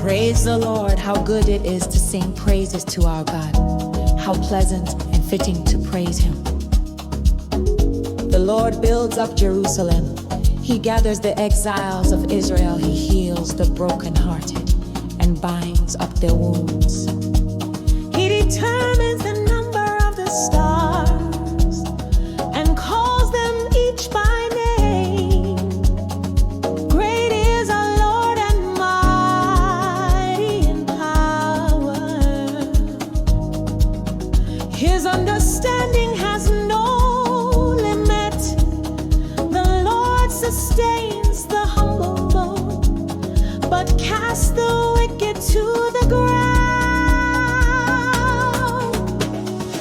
Praise the Lord, how good it is to sing praises to our God. How pleasant and fitting to praise Him. The Lord builds up Jerusalem. He gathers the exiles of Israel. He heals the brokenhearted and binds up their wounds. He determines the number of the stars and calls them each by name. Great is our Lord and mighty in power. His understanding has no limit. The Lord sustains the humble, but casts the wicked to the ground.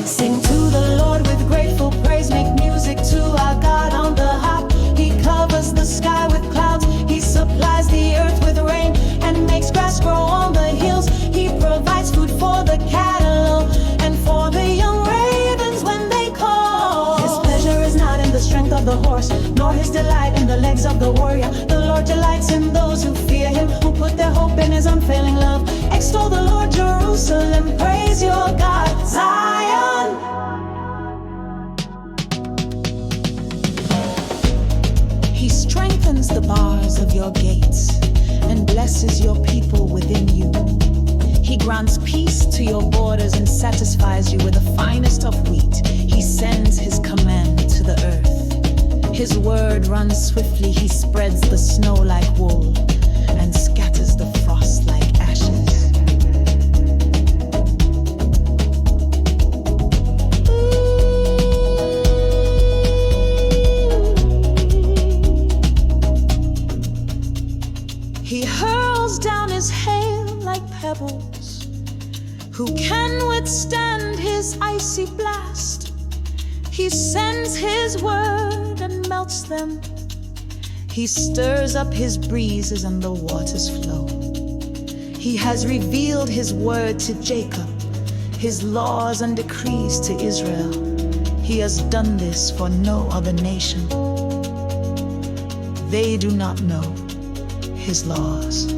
Sing to the Lord with grateful praise. Make music to our God on the harp. He covers the sky with clouds. He supplies the earth with rain and makes grass grow on the hills. He provides food for the cattle and for the young ravens when they call. His pleasure is not in the strength of the horse, nor his delight in the legs of the warrior. The Lord delights in those who fear Him, who put their hope in His unfailing love. Extol the Lord, Jerusalem, praise your God, Zion. He strengthens the bars of your gates and blesses your people within you. He grants peace to your borders and satisfies you with the finest of wheat. He sends His command to the earth. His word runs swiftly. He spreads the snow like wool and scatters the frost like ashes. He hurls down His hail like pebbles. Who can withstand His icy blast? He sends His word and melts them. He stirs up His breezes and the waters flow. He has revealed His word to Jacob, His laws and decrees to Israel. He has done this for no other nation. They do not know His laws.